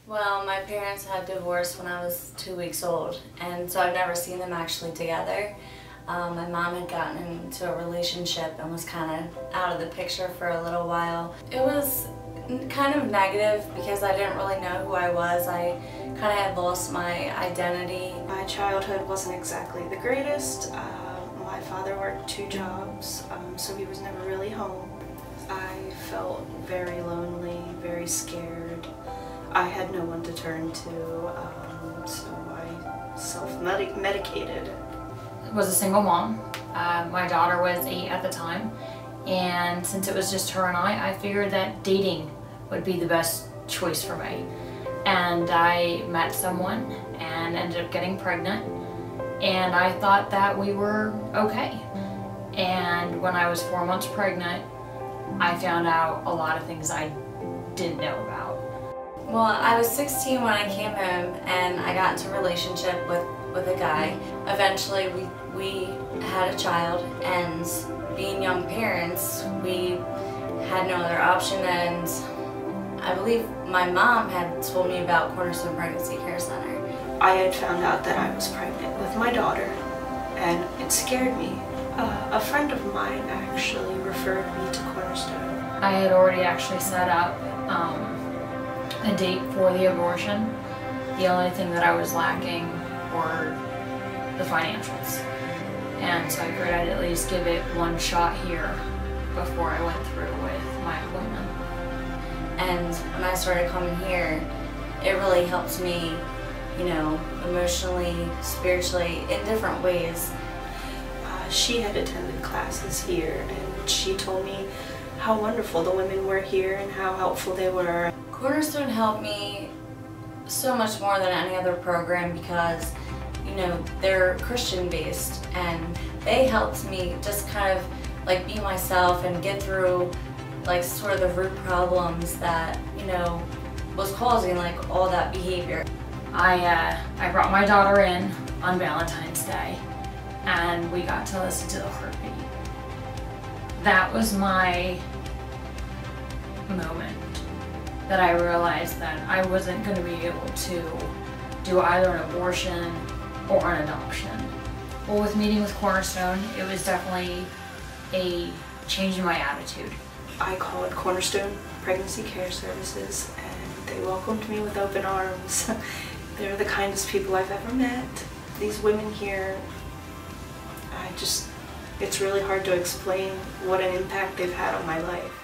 Well, my parents had divorced when I was 2 weeks old, and so I've never seen them actually together. My mom had gotten into a relationship and was kind of out of the picture for a little while. It was kind of negative because I didn't really know who I was. I kind of had lost my identity. My childhood wasn't exactly the greatest. My father worked 2 jobs, so he was never really home. I felt very lonely, very scared. I had no one to turn to, so I self-medicated. I was a single mom. My daughter was 8 at the time, and since it was just her and I figured that dating would be the best choice for me. And I met someone and ended up getting pregnant, and I thought that we were okay. And when I was 4 months pregnant, I found out a lot of things I didn't know about. Well, I was 16 when I came home, and I got into a relationship with a guy. Eventually we had a child, and being young parents, we had no other option, and I believe my mom had told me about Cornerstone Pregnancy Care Center. I had found out that I was pregnant with my daughter, and it scared me. A friend of mine actually referred me to Cornerstone. I had already actually set up a date for the abortion. The only thing that I was lacking were the financials. And so I figured I'd at least give it one shot here before I went through with my appointment. And when I started coming here, it really helped me, you know, emotionally, spiritually, in different ways. She had attended classes here, and she told me how wonderful the women were here and how helpful they were. Cornerstone helped me so much more than any other program because, you know, they're Christian based, and they helped me just kind of like be myself and get through like sort of the root problems that, you know, was causing like all that behavior. I brought my daughter in on Valentine's Day, and we got to listen to the heartbeat. That was my moment that I realized that I wasn't going to be able to do either an abortion or an adoption. Well, with meeting with Cornerstone, it was definitely a change in my attitude. I called Cornerstone Pregnancy Care Services, and they welcomed me with open arms. They're the kindest people I've ever met. These women here, it's really hard to explain what an impact they've had on my life.